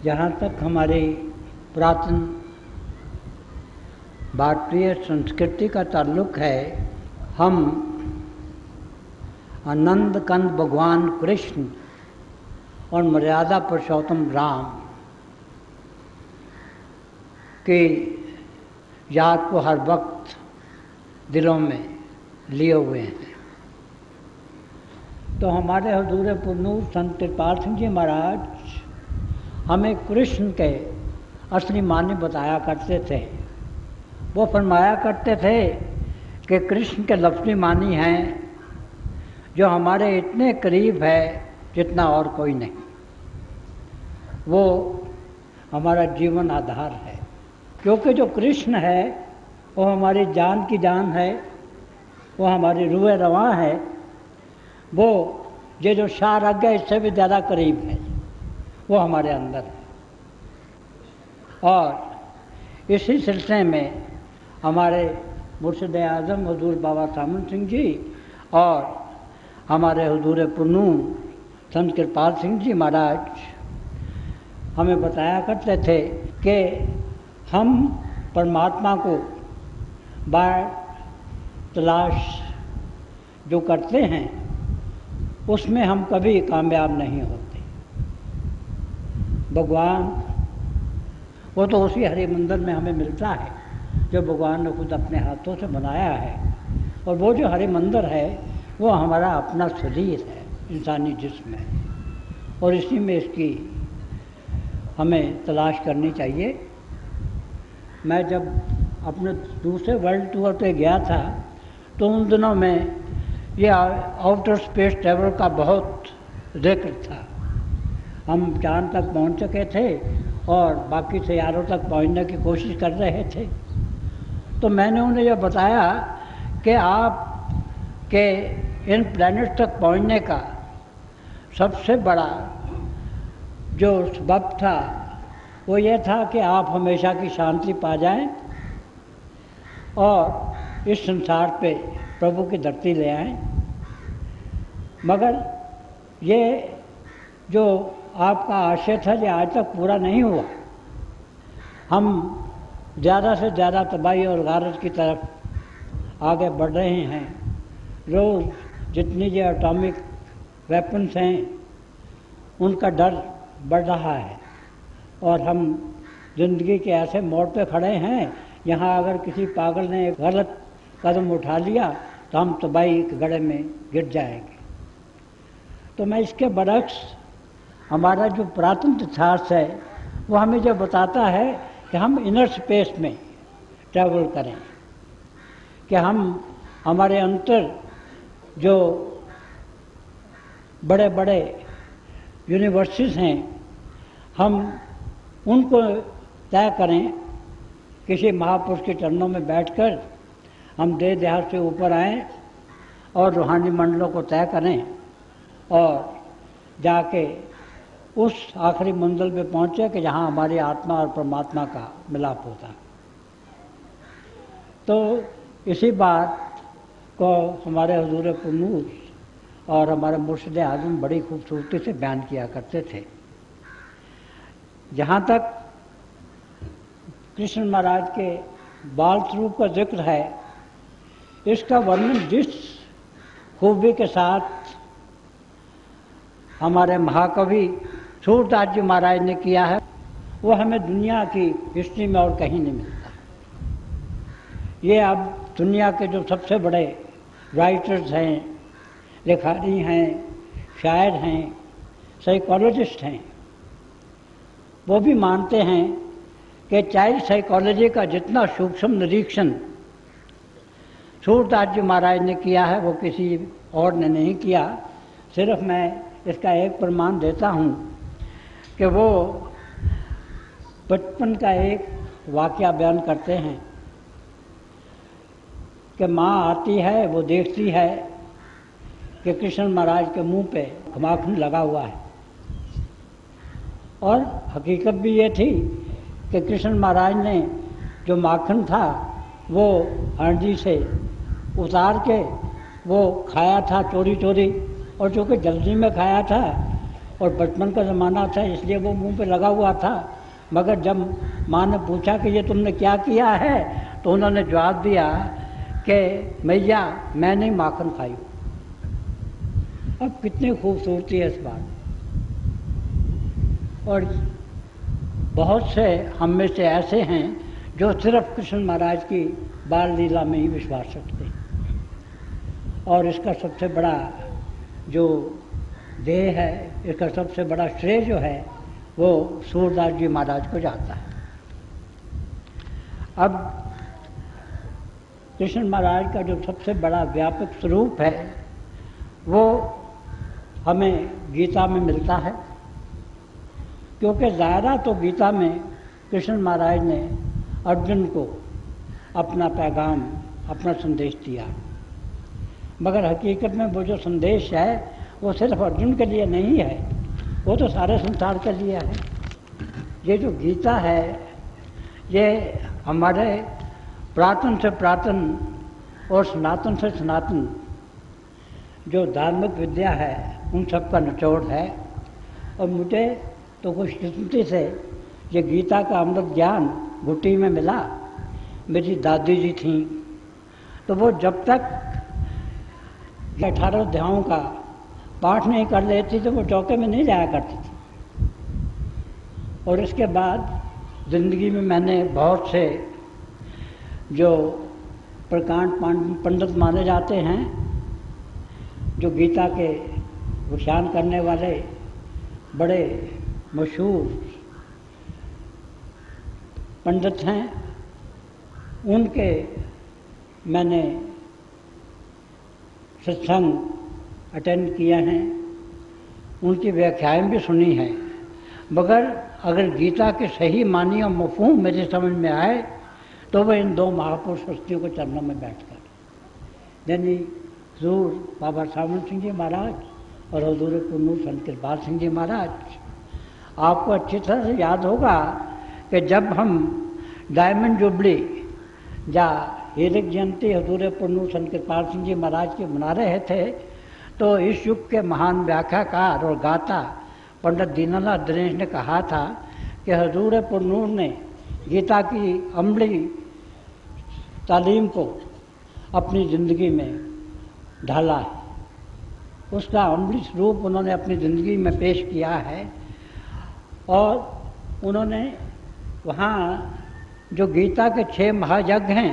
जहाँ तक हमारी पुरातन भारतीय संस्कृति का ताल्लुक़ है, हम आनंद कंद भगवान कृष्ण और मर्यादा पुरुषोत्तम राम की याद को हर वक्त दिलों में लिए हुए हैं। तो हमारे हुजूर पुरनूर संत कृपाल सिंह जी महाराज हमें कृष्ण के असली मानी बताया करते थे। वो फरमाया करते थे कि कृष्ण के लफ्ज़ी मानी हैं जो हमारे इतने करीब है जितना और कोई नहीं। वो हमारा जीवन आधार है, क्योंकि जो कृष्ण है वो हमारी जान की जान है, वो हमारी रूह रवां है, वो ये जो शार आज्ञा इससे भी ज़्यादा करीब है, वो हमारे अंदर है। और इसी सिलसिले में हमारे मुर्शिद आज़म हुजूर बाबा सामन सिंह जी और हमारे हुजूर पुरनूर संत कृपाल सिंह जी महाराज हमें बताया करते थे कि हम परमात्मा को बार तलाश जो करते हैं उसमें हम कभी कामयाब नहीं होते। भगवान वो तो उसी हरे मंदिर में हमें मिलता है जो भगवान ने खुद अपने हाथों से बनाया है, और वो जो हरे मंदिर है वो हमारा अपना शरीर है, इंसानी जिस्म है, और इसी में इसकी हमें तलाश करनी चाहिए। मैं जब अपने दूसरे वर्ल्ड टूर पे गया था तो उन दिनों में ये आउटर स्पेस ट्रैवल का बहुत जिक्र था। हम चाँद तक पहुंच चुके थे और बाकी सैयारों तक पहुंचने की कोशिश कर रहे थे। तो मैंने उन्हें यह बताया कि आप के इन प्लैनेट तक पहुंचने का सबसे बड़ा जो सबब था वो ये था कि आप हमेशा की शांति पा जाएं और इस संसार पे प्रभु की धरती ले आएं। मगर ये जो आपका आशय था ये आज तक पूरा नहीं हुआ। हम ज़्यादा से ज़्यादा तबाही और गारत की तरफ आगे बढ़ रहे हैं। रोज़ जितनी ये एटॉमिक वेपन्स हैं उनका डर बढ़ रहा है, और हम ज़िंदगी के ऐसे मोड़ पे खड़े हैं यहाँ अगर किसी पागल ने एक गलत कदम उठा लिया तो हम तबाही के गड्ढे में गिर जाएंगे। तो मैं इसके बरक्स हमारा जो पुरातन इतिहास है वो हमें जो बताता है कि हम इनर स्पेस में ट्रैवल करें, कि हम हमारे अंतर जो बड़े बड़े यूनिवर्सिटीज़ हैं हम उनको तय करें। किसी महापुरुष के चरणों में बैठकर हम देह देहात से ऊपर आएं और रूहानी मंडलों को तय करें और जाके उस आखिरी मंजिल पे पहुँचे कि जहाँ हमारी आत्मा और परमात्मा का मिलाप होता है। तो इसी बात को हमारे हुजूर पुरनूर और हमारे मुर्शिद आज़म बड़ी खूबसूरती से बयान किया करते थे। जहाँ तक कृष्ण महाराज के बाल स्वरूप का जिक्र है, इसका वर्णन जिस खूबी के साथ हमारे महाकवि सूरदास जी महाराज ने किया है वो हमें दुनिया की हिस्ट्री में और कहीं नहीं मिलता। ये अब दुनिया के जो सबसे बड़े राइटर्स हैं, लेखकारी हैं, शायर हैं, साइकोलॉजिस्ट हैं, वो भी मानते हैं कि चाइल्ड साइकोलॉजी का जितना सूक्ष्म निरीक्षण सूरदास जी महाराज ने किया है वो किसी और ने नहीं किया। सिर्फ मैं इसका एक प्रमाण देता हूँ कि वो बचपन का एक वाक़या बयान करते हैं कि माँ आती है, वो देखती है कि कृष्ण महाराज के मुंह पे माखन लगा हुआ है, और हकीकत भी ये थी कि कृष्ण महाराज ने जो माखन था वो हांडी से उतार के वो खाया था चोरी चोरी, और जो कि जल्दी में खाया था और बचपन का ज़माना था इसलिए वो मुंह पे लगा हुआ था। मगर जब माँ ने पूछा कि ये तुमने क्या किया है, तो उन्होंने जवाब दिया कि मैया मैं नहीं माखन खाई हूँ। अब कितनी खूबसूरती है इस बात। और बहुत से हम में से ऐसे हैं जो सिर्फ कृष्ण महाराज की बाल लीला में ही विश्वास रखते हैं, और इसका सबसे बड़ा जो देह है, इसका सबसे बड़ा श्रेय जो है वो सूरदास जी महाराज को जाता है। अब कृष्ण महाराज का जो सबसे बड़ा व्यापक स्वरूप है वो हमें गीता में मिलता है, क्योंकि ज़ाहिर तो गीता में कृष्ण महाराज ने अर्जुन को अपना पैगाम, अपना संदेश दिया, मगर हकीकत में वो जो संदेश है वो सिर्फ अर्जुन के लिए नहीं है, वो तो सारे संसार के लिए है। ये जो गीता है ये हमारे पुरातन से पुरातन और सनातन से सनातन जो धार्मिक विद्या है उन सब का निचोड़ है। और मुझे तो खुशकिस्मती से ये गीता का अमृत ज्ञान घुट्टी में मिला। मेरी दादी जी थीं तो वो जब तक 18 अध्यायों का पाठ नहीं कर लेती तो वो चौके में नहीं जाया करती थी। और इसके बाद ज़िंदगी में मैंने बहुत से जो प्रकांड पंडित माने जाते हैं, जो गीता के व्याख्यान करने वाले बड़े मशहूर पंडित हैं, उनके मैंने सत्संग अटेंड किए हैं, उनकी व्याख्याएं भी सुनी हैं। मगर अगर गीता के सही मानी और मफ़हूम मेरे समझ में आए तो वह इन दो महापुरुष हस्तियों के चरणों में बैठकर, यानी हजूर बाबा सावन सिंह जी महाराज और हजूर पुन्नूर संत कृपाल सिंह जी महाराज। आपको अच्छी तरह से याद होगा कि जब हम डायमंड जुबली या हीरक जयंती हजूर पुन्नूर संत कृपाल सिंह जी महाराज की मना रहे थे, तो इस युग के महान व्याख्याकार और गाता पंडित दीनानाथ दिनेश ने कहा था कि हजूर पुन्नूर ने गीता की अमली तालीम को अपनी ज़िंदगी में ढाला है। उसका अमली स्वरूप उन्होंने अपनी ज़िंदगी में पेश किया है। और उन्होंने वहाँ जो गीता के 6 महायज्ञ हैं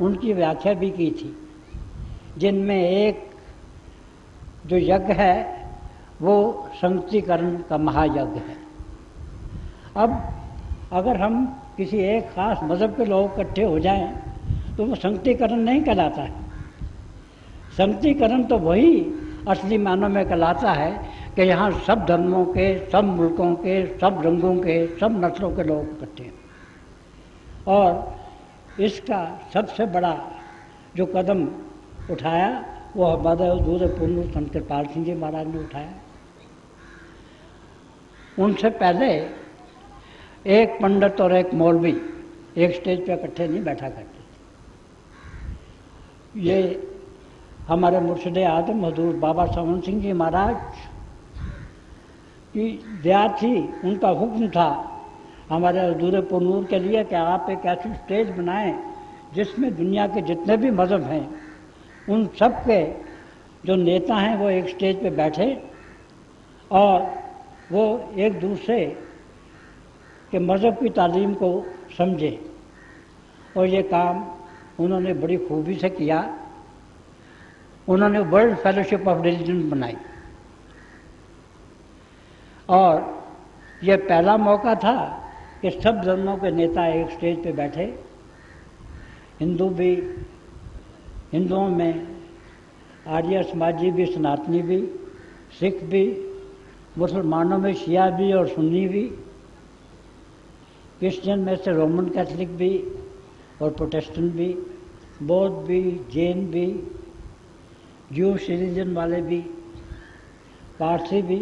उनकी व्याख्या भी की थी, जिनमें एक जो यज्ञ है वो संगतीकरण का महायज्ञ है। अब अगर हम किसी एक ख़ास मज़हब के लोग इकट्ठे हो जाएं तो वो संगतीकरण नहीं कहलाता है। संगतीकरण तो वही असली मानों में कहलाता है कि यहाँ सब धर्मों के, सब मुल्कों के, सब रंगों के, सब नस्लों के लोग इकट्ठे हैं। और इसका सबसे बड़ा जो कदम उठाया वो हमारे हजूर पुन्नूर संत कृपाल सिंह जी महाराज ने उठाया। उनसे पहले एक पंडित और एक मौलवी एक स्टेज पे इकट्ठे नहीं बैठा करते थे। ये हमारे मुर्शिद आदम हजूर बाबा सावन सिंह जी महाराज की दया थी, उनका हुक्म था हमारे हजूर पुन्नूर के लिए कि आप एक ऐसी स्टेज बनाएं जिसमें दुनिया के जितने भी मज़हब हैं उन सब के जो नेता हैं वो एक स्टेज पे बैठे और वो एक दूसरे के मज़हब की तालीम को समझे। और ये काम उन्होंने बड़ी खूबी से किया। उन्होंने वर्ल्ड फेलोशिप ऑफ रिलीजन बनाई और ये पहला मौका था कि सब धर्मों के नेता एक स्टेज पे बैठे। हिंदू भी, हिंदुओं में आर्य समाजी भी, सनातनी भी, सिख भी, मुसलमानों में शिया भी और सुन्नी भी, क्रिश्चियन में से रोमन कैथलिक भी और प्रोटेस्टेंट भी, बौद्ध भी, जैन भी, ज्यूश रिलीजन वाले भी, पारसी भी,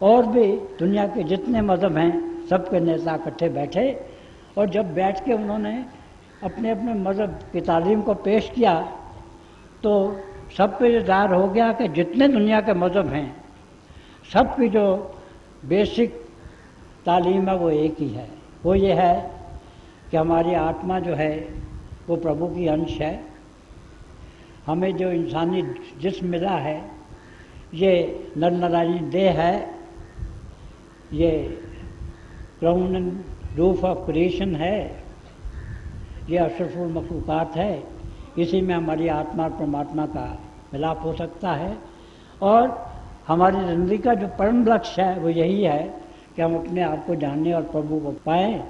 और भी दुनिया के जितने मज़हब हैं सबके नेता इकट्ठे बैठे। और जब बैठ के उन्होंने अपने अपने मज़हब की तालीम को पेश किया तो सब पे ये ज़ाहिर हो गया कि जितने दुनिया के मज़हब हैं सबकी जो बेसिक तालीम है वो एक ही है, वो ये है कि हमारी आत्मा जो है वो प्रभु की अंश है। हमें जो इंसानी जिस्म मिला है ये नर नारायणी देह है, ये crown and roof of creation है, ये अशरफुल मखलूक़ात है। इसी में हमारी आत्मा और परमात्मा का मिलाप हो सकता है। और हमारी ज़िंदगी का जो परम लक्ष्य है वो यही है कि हम अपने आप को जानने और प्रभु को पाएँ,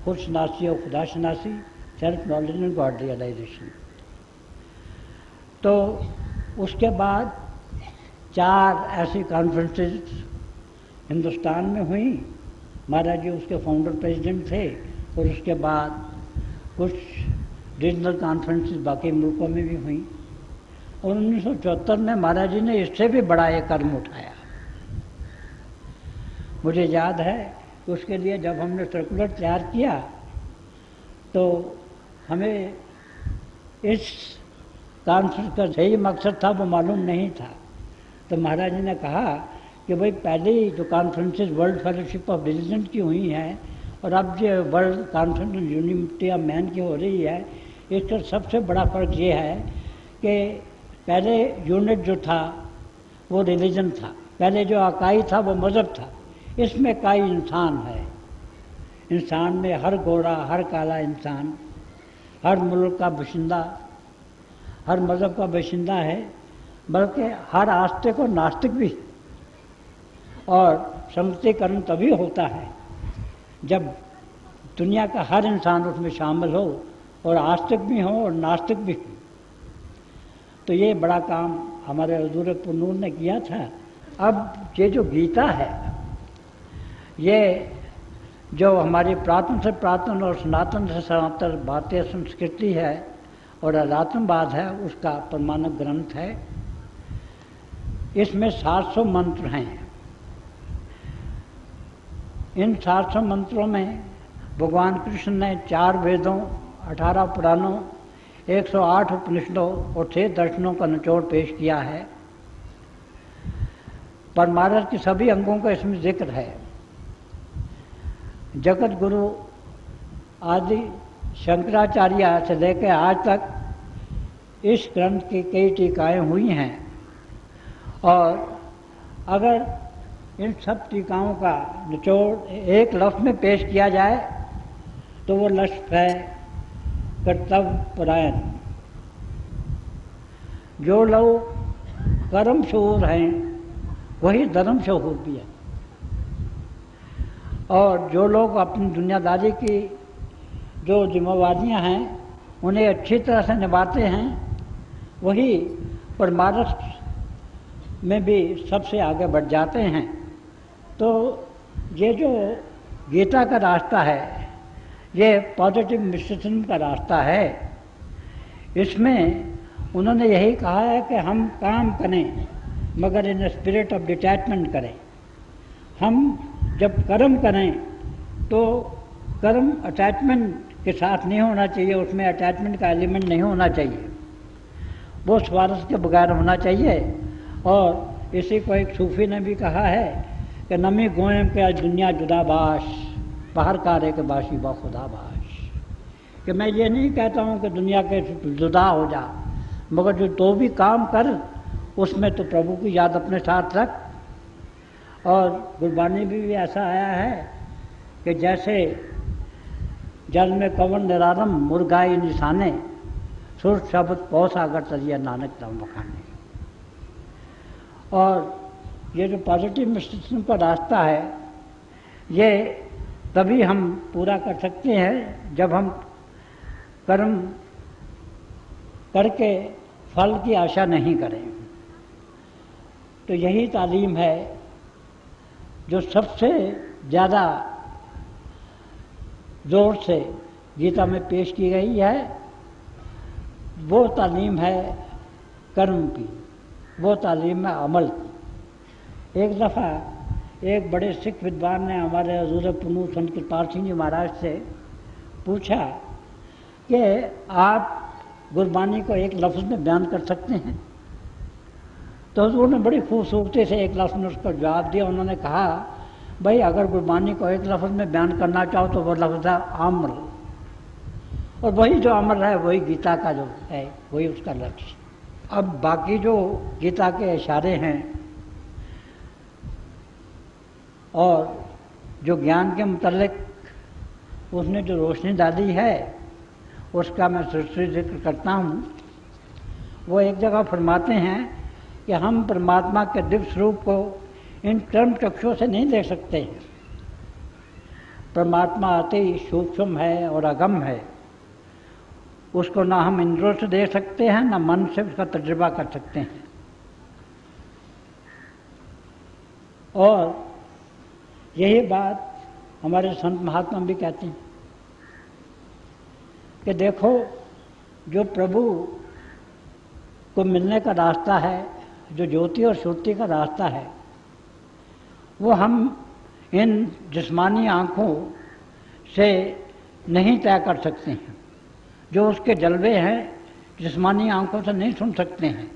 खुद शनासी और खुदा शनासी, self knowledge and God realisation. तो उसके बाद 4 ऐसी कॉन्फ्रेंसेस हिंदुस्तान में हुई। महाराज जी उसके फाउंडर प्रेसिडेंट थे। और उसके बाद कुछ रीजनल कॉन्फ्रेंसेस बाकी मुल्कों में भी हुई। और 1974 में महाराज जी ने इससे भी बड़ा एक कदम उठाया। मुझे याद है कि उसके लिए जब हमने सर्कुलर तैयार किया तो हमें इस कॉन्फ्रेंस का सही मकसद था वो मालूम नहीं था। तो महाराज जी ने कहा कि भाई पहले ही जो conferences world fellowship of religion की हुई हैं और अब जो world conference unity of man की हो रही है, इसका सबसे बड़ा फ़र्क ये है कि पहले यूनिट जो था वो रिलीजन था, पहले जो अकाई था वो मज़हब था। इसमें काई इंसान है, इंसान में हर गोरा हर काला इंसान, हर मुल्क का बाशिंदा, हर मज़हब का बाशिंदा है, बल्कि हर आस्तिक और नास्तिक भी। और समष्टीकरण तभी होता है जब दुनिया का हर इंसान उसमें शामिल हो और आस्तिक भी हो और नास्तिक भी हो। तो ये बड़ा काम हमारे हजूर पुनूर ने किया था। अब ये जो गीता है, ये जो हमारी प्रातन से प्रातन और सनातन से सनातन भारतीय संस्कृति है और अध्यात्मवाद है, उसका प्रमाणक ग्रंथ है। इसमें 700 मंत्र हैं। इन 700 मंत्रों में भगवान कृष्ण ने 4 वेदों, 18 पुराणों, 108 उपनिषदों और 6 दर्शनों का निचोड़ पेश किया है। परमार्थ के सभी अंगों का इसमें जिक्र है। जगत गुरु आदि शंकराचार्य से लेकर आज तक इस ग्रंथ की कई टीकाएँ हुई हैं। और अगर इन सब टीकाओं का निचोड़ एक लफ्ज़ में पेश किया जाए तो वो लफ्ज़ है कर्तव्य परायण। जो लोग कर्म शूर हैं वही धर्म शूर भी है। और जो लोग अपनी दुनियादारी की जो जिम्मेवारियां हैं उन्हें अच्छी तरह से निभाते हैं, वही परमार्थ में भी सबसे आगे बढ़ जाते हैं। तो ये जो गीता का रास्ता है, ये पॉजिटिव मिस्टिसिज्म का रास्ता है। इसमें उन्होंने यही कहा है कि हम काम करें मगर इन स्पिरिट ऑफ डिटैचमेंट करें। हम जब कर्म करें तो कर्म अटैचमेंट के साथ नहीं होना चाहिए, उसमें अटैचमेंट का एलिमेंट नहीं होना चाहिए, वो स्वार्थ के बगैर होना चाहिए। और इसी को एक सूफी ने भी कहा है कि नमी गोयम के दुनिया जुदाबाश, बाहर कारे के बाशी बा खुदाबाश। कि मैं ये नहीं कहता हूँ कि दुनिया के जुदा हो जा, मगर जो तो भी काम कर उसमें तो प्रभु की याद अपने साथ रख। और गुरबानी में भी ऐसा आया है कि जैसे जल में कवन निरारम मुर्गाई निशाने, सुर शब्द पौ सागर तरिया नानक नाम बखाने। और ये जो पॉजिटिव मिस्टिसिज्म का रास्ता है, ये तभी हम पूरा कर सकते हैं जब हम कर्म करके फल की आशा नहीं करें। तो यही तालीम है जो सबसे ज़्यादा ज़ोर से गीता में पेश की गई है। वो तालीम है कर्म की, वो तालीम है अमल की। एक दफ़ा एक बड़े सिख विद्वान ने हमारे हजूर पुनूर संत कृपाल सिंह जी महाराज से पूछा कि आप गुरबानी को एक लफ्ज़ में बयान कर सकते हैं? तो हजूर ने बड़ी खूबसूरती से एक लफ्ज़ में उसका जवाब दिया। उन्होंने कहा, भाई अगर गुरबानी को एक लफ्ज़ में बयान करना चाहो तो वो लफ्ज़ है अम्र, और वही जो अमर है वही गीता का जो है वही उसका लक्ष्य। अब बाकी जो गीता के इशारे हैं और जो ज्ञान के मुतल्लिक उसने जो रोशनी डाली है उसका मैं सरसरी जिक्र करता हूँ। वो एक जगह फरमाते हैं कि हम परमात्मा के दिव्य स्वरूप को इन कर्म चक्षुओं से नहीं देख सकते हैं। परमात्मा अति सूक्ष्म है और अगम है, उसको ना हम इंद्रियों से देख सकते हैं ना मन से उसका तजुर्बा कर सकते हैं। और यही बात हमारे संत महात्मा भी कहते हैं कि देखो, जो प्रभु को मिलने का रास्ता है, जो ज्योति और श्रुति का रास्ता है, वो हम इन जिस्मानी आँखों से नहीं तय कर सकते हैं। जो उसके जलवे हैं जिस्मानी आँखों से नहीं सुन सकते हैं।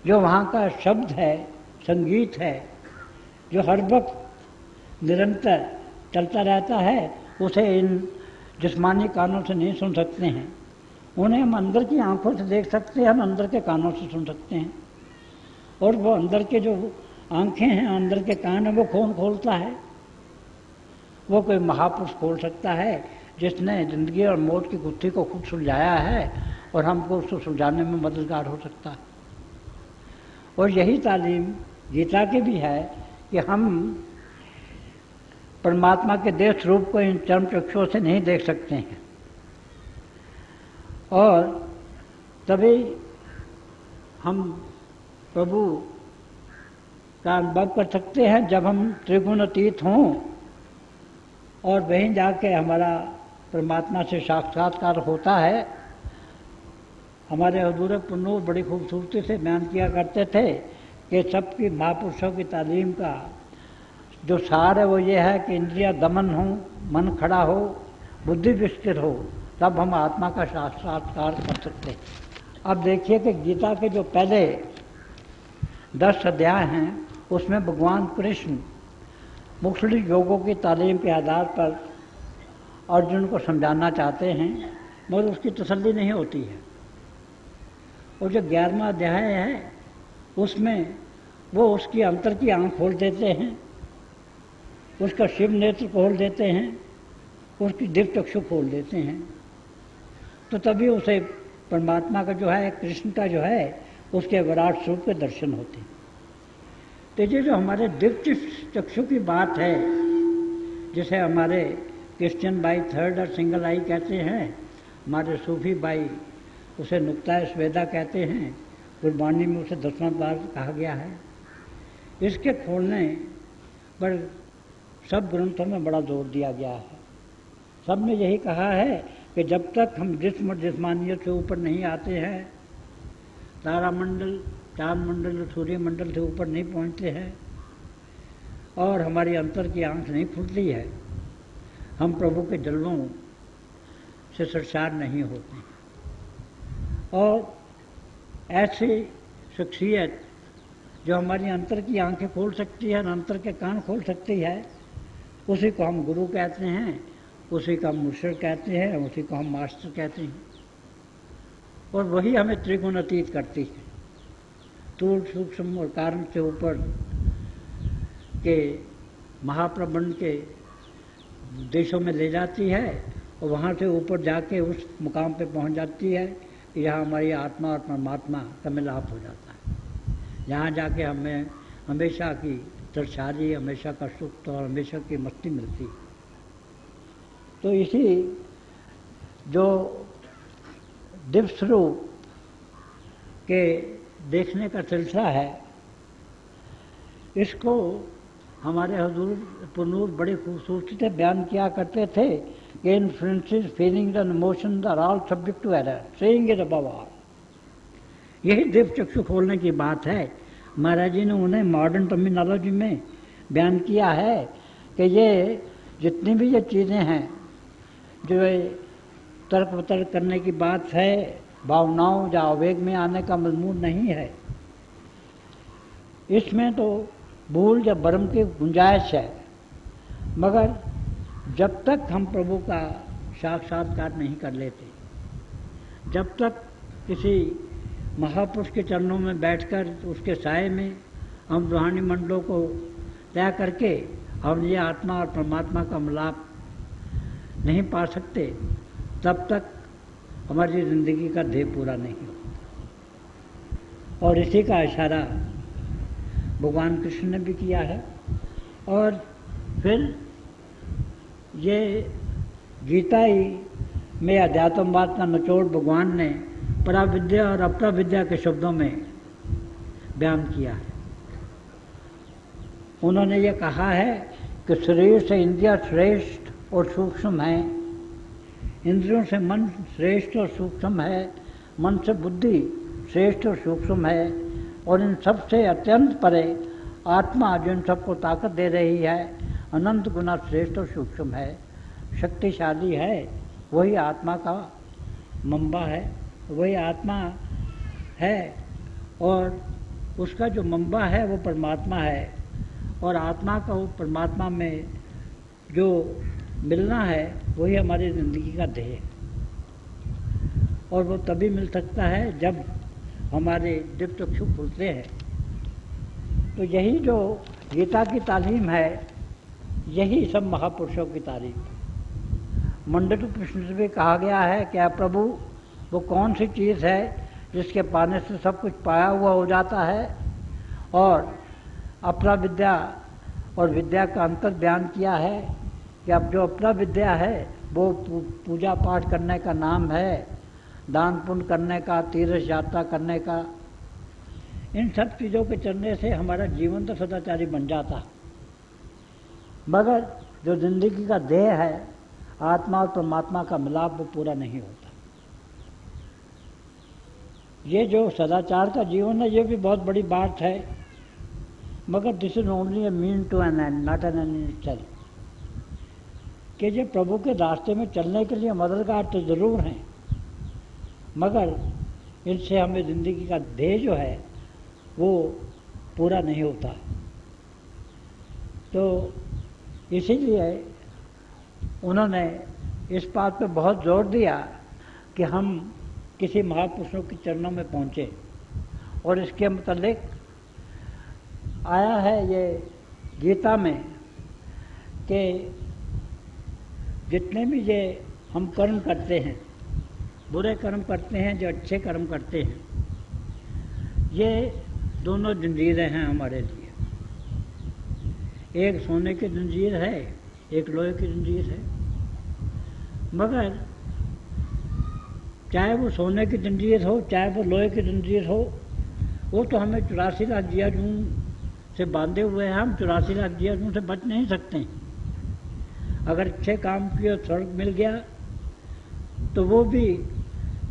जो वहाँ का शब्द है, संगीत है, जो हर वक्त निरंतर चलता रहता है, उसे इन जिस्मानी कानों से नहीं सुन सकते हैं। उन्हें हम अंदर की आँखों से देख सकते हैं, हम अंदर के कानों से सुन सकते हैं। और वो अंदर के जो आँखें हैं, अंदर के कान हैं, वो कौन खोलता है? वो कोई महापुरुष खोल सकता है जिसने ज़िंदगी और मौत की गुत्थी को खुद सुलझाया है और हमको उसको सुलझाने में मददगार हो सकता है। और यही तालीम गीता की भी है कि हम परमात्मा के देह स्वरूप को इन चर्म चक्षुओं से नहीं देख सकते हैं, और तभी हम प्रभु का अनुभव कर सकते हैं जब हम त्रिगुण अतीत हों और वहीं जाके हमारा परमात्मा से साक्षात्कार होता है। हमारे हजूर पुन्नूर बड़ी खूबसूरती से बयान किया करते थे कि सबकी महापुरुषों की तालीम का जो सार है वो ये है कि इंद्रिया दमन हो, मन खड़ा हो, बुद्धि विस्तृत हो, तब हम आत्मा का साक्षात्कार कर सकते हैं। अब देखिए कि गीता के जो पहले 10 अध्याय हैं उसमें भगवान कृष्ण मुख्तलिफ योगों की तालीम के आधार पर अर्जुन को समझाना चाहते हैं, मगर उसकी तसल्ली नहीं होती है। और जो 11वां अध्याय है उसमें वो उसकी अंतर की आँख खोल देते हैं, उसका शिव नेत्र खोल देते हैं, उसकी दिव्य चक्षु खोल देते हैं। तो तभी उसे परमात्मा का जो है, कृष्ण का जो है, उसके विराट स्वरूप के दर्शन होते हैं। तो ये जो हमारे दिव्य चक्षु की बात है, जिसे हमारे क्रिश्चियन भाई थर्ड और सिंगल आई कहते हैं, हमारे सूफी भाई उसे नुक्ता स्वेदा कहते हैं, गुरबानी में उसे 10वां द्वार कहा गया है। इसके खोलने पर सब ग्रंथों में बड़ा जोर दिया गया है। सब ने यही कहा है कि जब तक हम जिस्म और जिस्मानियत से ऊपर नहीं आते हैं, तारामंडल, चांद मंडल, सूर्य मंडल से ऊपर नहीं पहुंचते हैं और हमारी अंतर की आँख नहीं खुलती है, हम प्रभु के जलवों से सरशार नहीं होते हैं। और ऐसी शख्सियत जो हमारी अंतर की आंखें खोल सकती है, अंतर के कान खोल सकती है, उसी को हम गुरु कहते हैं, उसी का हम मुर्शिद कहते हैं, उसी को हम मास्टर कहते हैं। और वही हमें त्रिगुण अतीत करती है, स्थूल सूक्ष्म और कारण से ऊपर के महाप्रबंध के देशों में ले जाती है और वहाँ से ऊपर जाके उस मुकाम पे पहुँच जाती है कि यहाँ हमारी आत्मा और परमात्मा का मिलाप हो जाता है। यहाँ जाके हमें हमेशा की सरसारी, हमेशा का सुख और हमेशा की मस्ती मिलती है। तो इसी जो दिव्य स्वरूप के देखने का सिलसिला है, इसको हमारे हजूर पुनूर बड़ी खूबसूरती से बयान किया करते थे कि influences, feelings and emotions are all subject to error, saying is above all. यही दिव्य चक्षु खोलने की बात है। महाराज जी ने उन्हें मॉडर्न टर्मिनोलॉजी में बयान किया है कि ये जितनी भी ये चीज़ें हैं जो तर्क वितर्क करने की बात है, भावनाओं या आवेग में आने का मजमून नहीं है। इसमें तो भूल या भ्रम की गुंजाइश है, मगर जब तक हम प्रभु का साक्षात्कार नहीं कर लेते, जब तक किसी महापुरुष के चरणों में बैठकर उसके साए में हम रूहानी मंडलों को तय करके हम ये आत्मा और परमात्मा का मिलाप नहीं पा सकते, तब तक हमारी ज़िंदगी का ध्येय पूरा नहीं होता। और इसी का इशारा भगवान कृष्ण ने भी किया है। और फिर ये गीता ही में अध्यात्मवाद का निचोड़ भगवान ने पराविद्या और अपराविद्या के शब्दों में बयान किया है। उन्होंने ये कहा है कि शरीर से इंद्रियां श्रेष्ठ और सूक्ष्म है, इंद्रियों से मन श्रेष्ठ और सूक्ष्म है, मन से बुद्धि श्रेष्ठ और सूक्ष्म है, और इन सब से अत्यंत परे आत्मा जो इन सबको ताकत दे रही है अनंत गुना श्रेष्ठ और सूक्ष्म है, शक्तिशाली है, वही आत्मा का मंबा है, वही आत्मा है। और उसका जो मंबा है वो परमात्मा है, और आत्मा का वो परमात्मा में जो मिलना है वही हमारी ज़िंदगी का ध्येय है। और वो तभी मिल सकता है जब हमारे दिव्य चक्षु खुलते हैं। तो यही जो गीता की तालीम है, यही सब महापुरुषों की तालीम है। मंडल कृष्ण से भी कहा गया है, क्या प्रभु वो कौन सी चीज़ है जिसके पाने से सब कुछ पाया हुआ हो जाता है, और अपरा विद्या और विद्या का अंतर बयान किया है कि अब जो अपरा विद्या है वो पूजा पाठ करने का नाम है, दान पुण्य करने का, तीर्थ यात्रा करने का। इन सब चीज़ों के चलने से हमारा जीवन तो सदाचारी बन जाता, मगर जो जिंदगी का ध्येय है आत्मा और परमात्मा का मिलाप वो पूरा नहीं होता। ये जो सदाचार का जीवन है ये भी बहुत बड़ी बात है, मगर this is only a mean to an end, not an end in itself. कि ये प्रभु के रास्ते में चलने के लिए मददगार तो ज़रूर हैं, मगर इनसे हमें ज़िंदगी का ध्येय जो है वो पूरा नहीं होता। तो इसीलिए उन्होंने इस बात पे बहुत जोर दिया कि हम किसी महापुरुषों के चरणों में पहुँचे, और इसके मुतालिक आया है ये गीता में कि जितने भी ये हम कर्म करते हैं, बुरे कर्म करते हैं, जो अच्छे कर्म करते हैं, ये दोनों जंजीरें हैं हमारे लिए। एक सोने की जंजीर है, एक लोहे की जंजीर है। मगर चाहे वो सोने की जंजीर हो, चाहे वो लोहे की जंजीर हो, वो तो हमें 84 लाख जिया जून से बांधे हुए हैं। हम 84 लाख जिया जून से बच नहीं सकते। अगर अच्छे काम किए और स्वर्ग मिल गया तो वो भी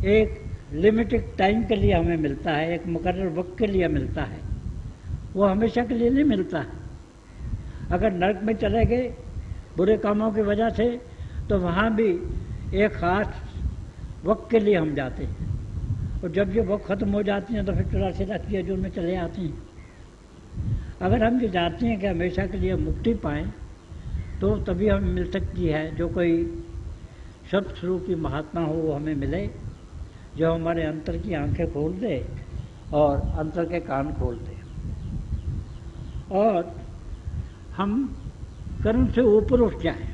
एक लिमिटेड टाइम के लिए हमें मिलता है, एक मुकर्रर वक्त के लिए मिलता है, वो हमेशा के लिए नहीं मिलता है। अगर नरक में चले गए बुरे कामों की वजह से तो वहाँ भी एक ख़ास वक्त के लिए हम जाते हैं, और जब ये वक्त ख़त्म हो जाती हैं तो फिर 84 लाख जिया जून में चले आते हैं। अगर हम ये चाहते हैं कि हमेशा के लिए मुक्ति पाएँ तो तभी हमें मिल सकती है। जो कोई शब्द स्वरूप की महात्मा हो वो हमें मिले, जो हमारे अंतर की आंखें खोल दे और अंतर के कान खोल दे, और हम कर्म से ऊपर उठ जाएं,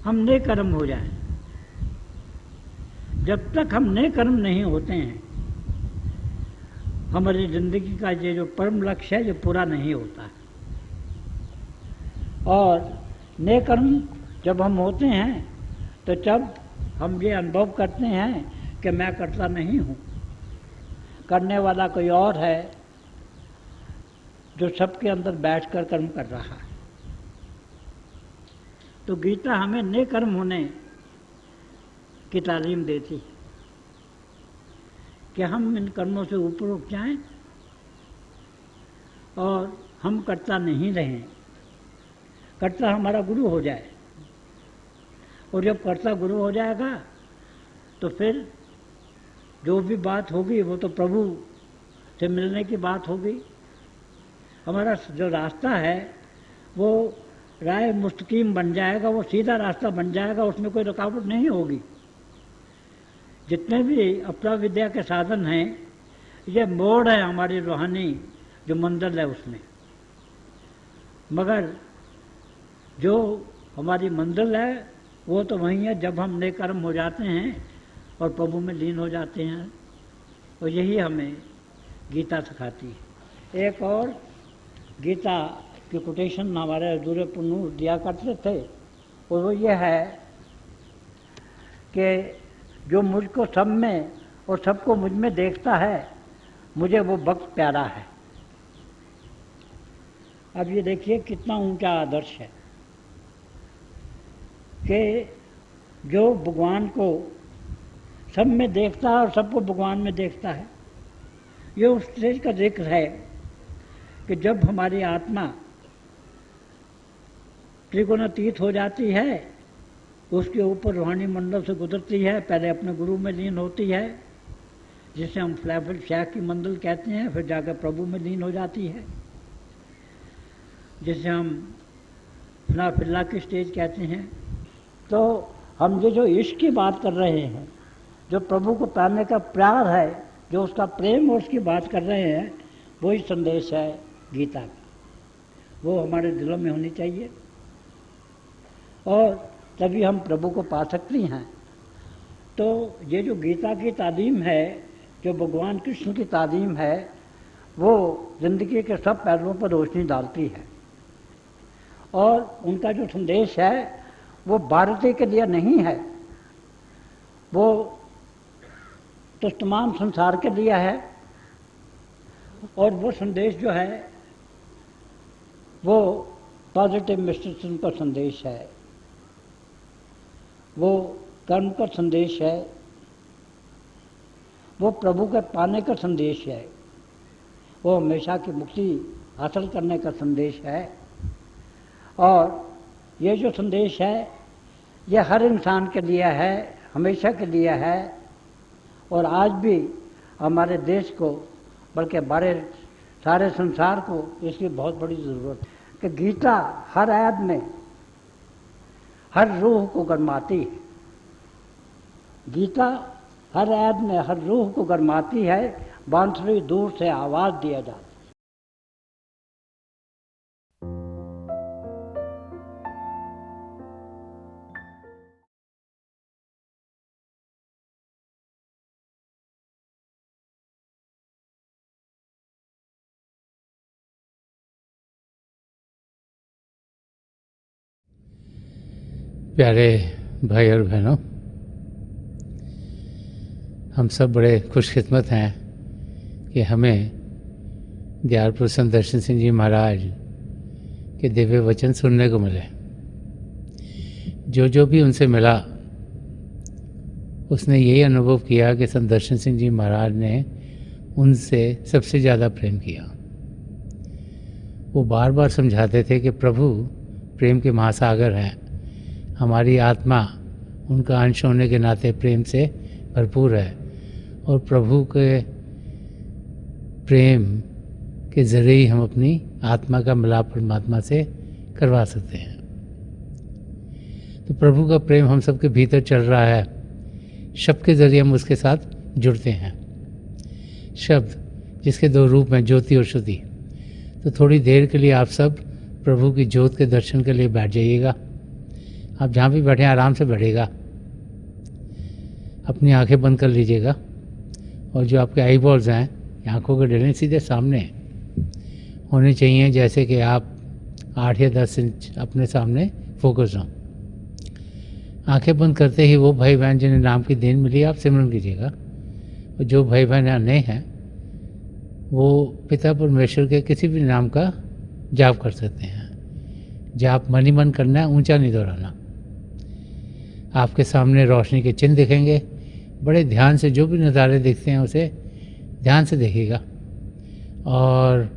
हम नेक कर्म हो जाएं। जब तक हम नेक कर्म नहीं होते हैं हमारी ज़िंदगी का ये जो परम लक्ष्य है ये पूरा नहीं होता है। और नेक कर्म जब हम होते हैं तो जब हम ये अनुभव करते हैं कि मैं करता नहीं हूँ, करने वाला कोई और है जो सबके अंदर बैठकर कर्म कर रहा है। तो गीता हमें नेक कर्म होने की तालीम देती है कि हम इन कर्मों से ऊपर उठ जाएं और हम कर्ता नहीं रहें, कर्ता हमारा गुरु हो जाए। और जब कर्ता गुरु हो जाएगा तो फिर जो भी बात होगी वो तो प्रभु से मिलने की बात होगी। हमारा जो रास्ता है वो राय मुस्तकीम बन जाएगा, वो सीधा रास्ता बन जाएगा, उसमें कोई रुकावट नहीं होगी। जितने भी अपरा विद्या के साधन हैं, ये मोड़ है हमारी रूहानी जो मंजिल है उसमें। मगर जो हमारी मंजिल है वो तो वही है जब हम नेकर्म हो जाते हैं और प्रभु में लीन हो जाते हैं। और यही हमें गीता सिखाती है। एक और गीता की कोटेशन हमारे अधूरे पुनूर दिया करते थे, और वो ये है कि जो मुझको सब में और सबको मुझ में देखता है, मुझे वो भक्त प्यारा है। अब ये देखिए कितना ऊंचा आदर्श है कि जो भगवान को सब में देखता है और सबको भगवान में देखता है। ये उस स्टेज का जिक्र है कि जब हमारी आत्मा त्रिगुणातीत हो जाती है, उसके ऊपर रूहानी मंडल से गुजरती है, पहले अपने गुरु में लीन होती है, जिसे हम फ्लैफल शैक की मंडल कहते हैं, फिर जाकर प्रभु में लीन हो जाती है, जिसे हम फिल्ला की स्टेज कहते हैं। तो हम जो इश्क की बात कर रहे हैं, जो प्रभु को पाने का प्यार है, जो उसका प्रेम और उसकी बात कर रहे हैं, वही संदेश है गीता का। वो हमारे दिलों में होनी चाहिए और तभी हम प्रभु को पा सकते हैं। तो ये जो गीता की तालीम है, जो भगवान कृष्ण की तालीम है, वो ज़िंदगी के सब पहलुओं पर रोशनी डालती है। और उनका जो संदेश है वो भारतीय के लिए नहीं है, वो तो तमाम संसार के लिए है। और वो संदेश जो है वो पॉजिटिव मिस्टिसिज्म का संदेश है, वो कर्म का संदेश है, वो प्रभु के पाने का संदेश है, वो हमेशा की मुक्ति हासिल करने का संदेश है। और ये जो संदेश है ये हर इंसान के लिए है, हमेशा के लिए है। और आज भी हमारे देश को, बल्कि हमारे सारे संसार को इसकी बहुत बड़ी ज़रूरत है कि गीता हर आदमी में, हर रूह को गरमाती है। गीता हर आदमी में, हर रूह को गरमाती है। बांसुरी दूर से आवाज़ दिया जाता है। प्यारे भाई और बहनों, हम सब बड़े खुशकिस्मत हैं कि हमें दयालपुर संत दर्शन सिंह जी महाराज के दिव्य वचन सुनने को मिले। जो भी उनसे मिला उसने यही अनुभव किया कि संत दर्शन सिंह जी महाराज ने उनसे सबसे ज़्यादा प्रेम किया। वो बार बार समझाते थे कि प्रभु प्रेम के महासागर हैं, हमारी आत्मा उनका अंश होने के नाते प्रेम से भरपूर है और प्रभु के प्रेम के ज़रिए ही हम अपनी आत्मा का मिलाप परमात्मा से करवा सकते हैं। तो प्रभु का प्रेम हम सबके भीतर चल रहा है, शब्द के ज़रिए हम उसके साथ जुड़ते हैं। शब्द जिसके दो रूप हैं, ज्योति और श्रुति। तो थोड़ी देर के लिए आप सब प्रभु की ज्योत के दर्शन के लिए बैठ जाइएगा। आप जहाँ भी बैठे आराम से बैठेगा, अपनी आंखें बंद कर लीजिएगा और जो आपके आई बॉल्स हैं आँखों के डले सीधे सामने होने चाहिए, जैसे कि आप 8 या 10 इंच अपने सामने फोकस हों। आंखें बंद करते ही वो भाई बहन जिन्हें नाम की देन मिली आप सिमरन कीजिएगा। और जो भाई बहन नए हैं वो पिता परमेश्वर के किसी भी नाम का जाप कर सकते हैं। जाप मन ही मन करना है, ऊंचा नहीं दोहराना। आपके सामने रोशनी के चिन्ह दिखेंगे, बड़े ध्यान से जो भी नज़ारे दिखते हैं उसे ध्यान से देखिएगा और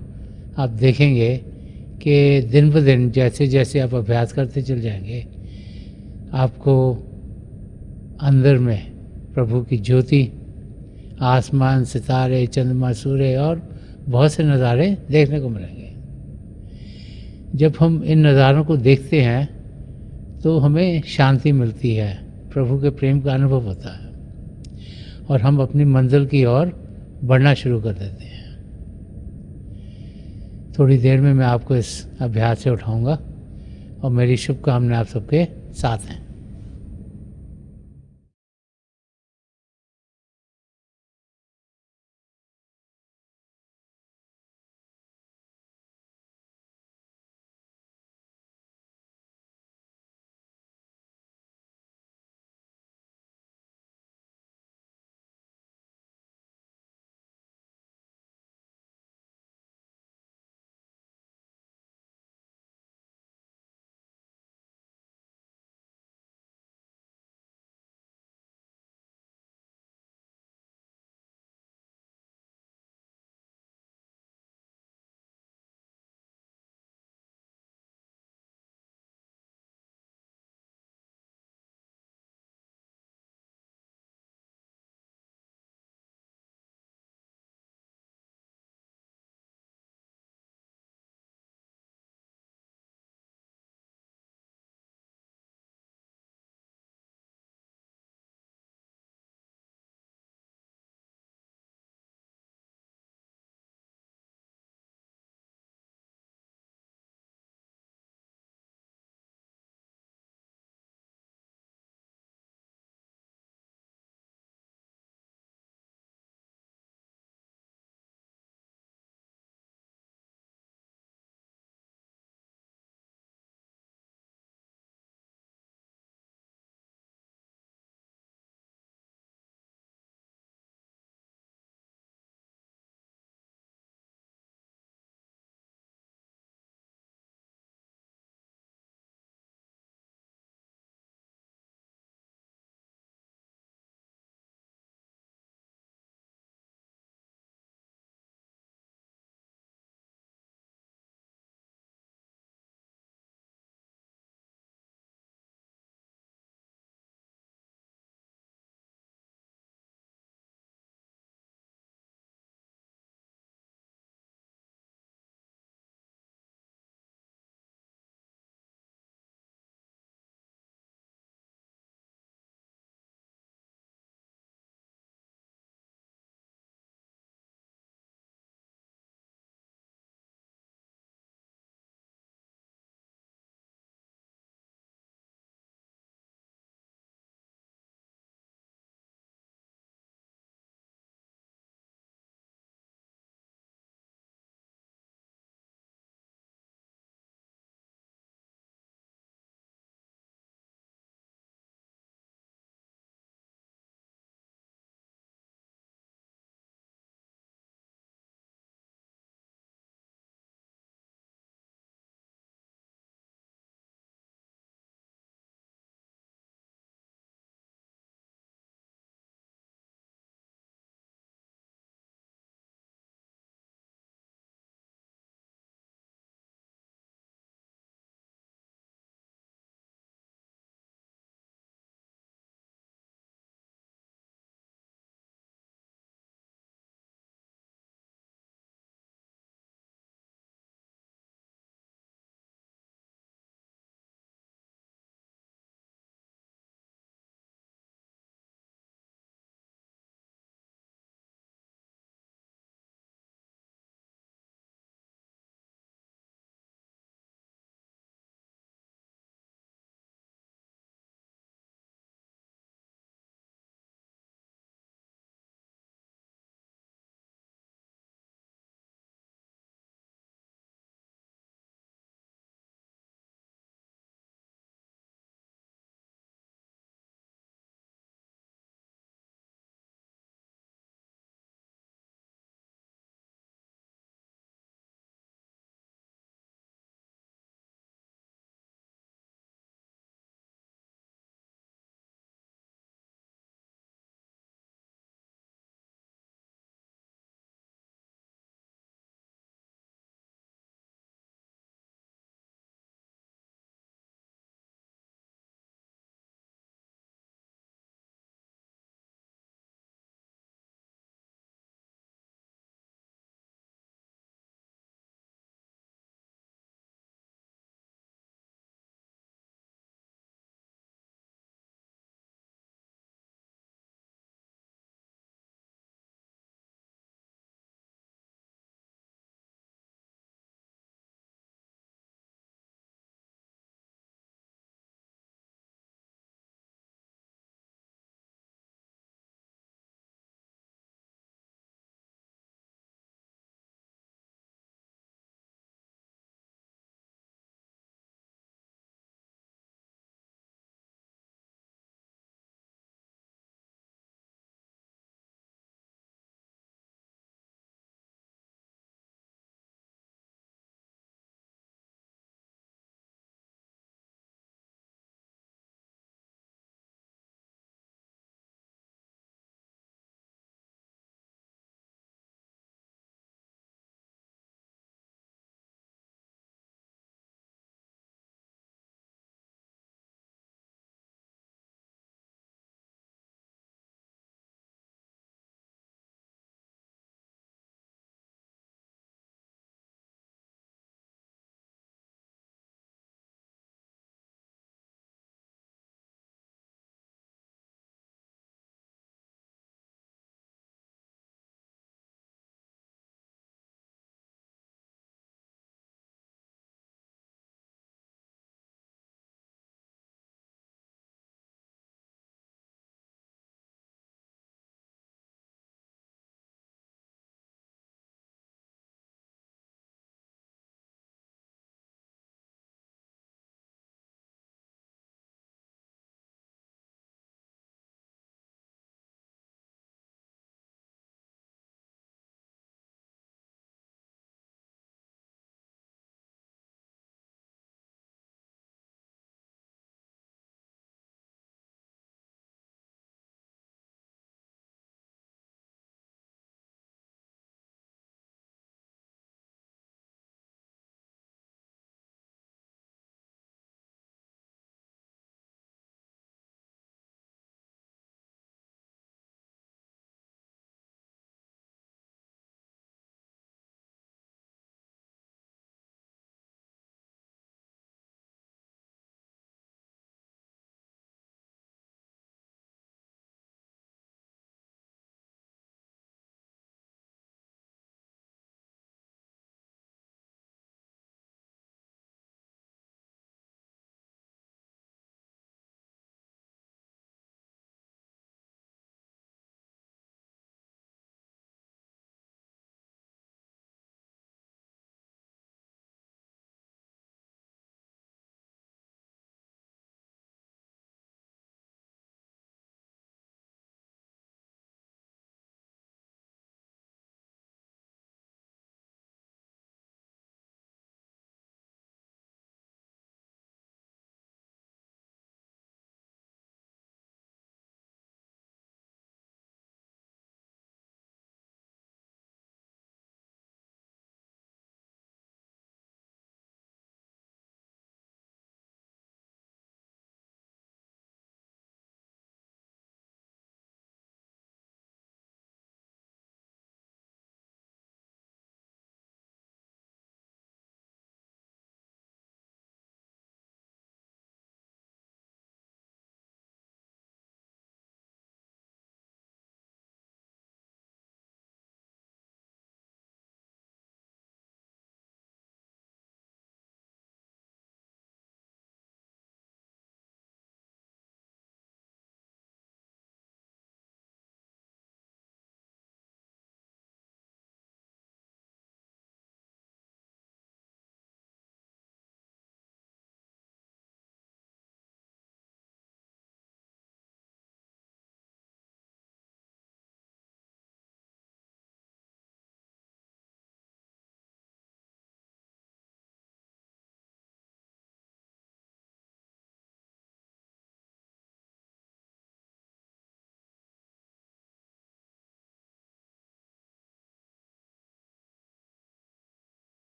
आप देखेंगे कि दिन ब दिन जैसे जैसे आप अभ्यास करते चल जाएंगे, आपको अंदर में प्रभु की ज्योति, आसमान, सितारे, चंद्रमा, सूर्य और बहुत से नज़ारे देखने को मिलेंगे। जब हम इन नज़ारों को देखते हैं तो हमें शांति मिलती है, प्रभु के प्रेम का अनुभव होता है और हम अपनी मंजिल की ओर बढ़ना शुरू कर देते हैं। थोड़ी देर में मैं आपको इस अभ्यास से उठाऊंगा और मेरी शुभकामनाएं आप सबके साथ हैं।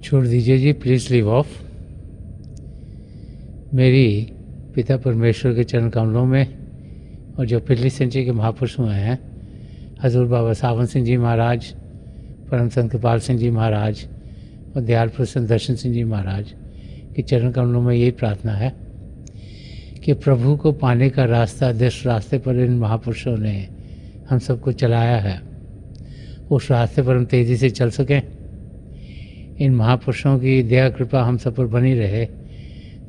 छोड़ दीजिए जी, प्लीज़ लीव ऑफ। मेरी पिता परमेश्वर के चरण कमलों में और जो पिछली सेंचुरी के महापुरुष हुए हैं, हजूर बाबा सावन सिंह जी महाराज, परम संत कृपाल सिंह जी महाराज और दयाल प्रसन्न दर्शन सिंह जी महाराज के चरण कमलों में यही प्रार्थना है कि प्रभु को पाने का रास्ता, जिस रास्ते पर इन महापुरुषों ने हम सबको चलाया है, उस रास्ते पर हम तेज़ी से चल सकें। इन महापुरुषों की दया कृपा हम सब पर बनी रहे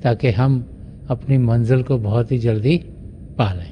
ताकि हम अपनी मंजिल को बहुत ही जल्दी पा लें।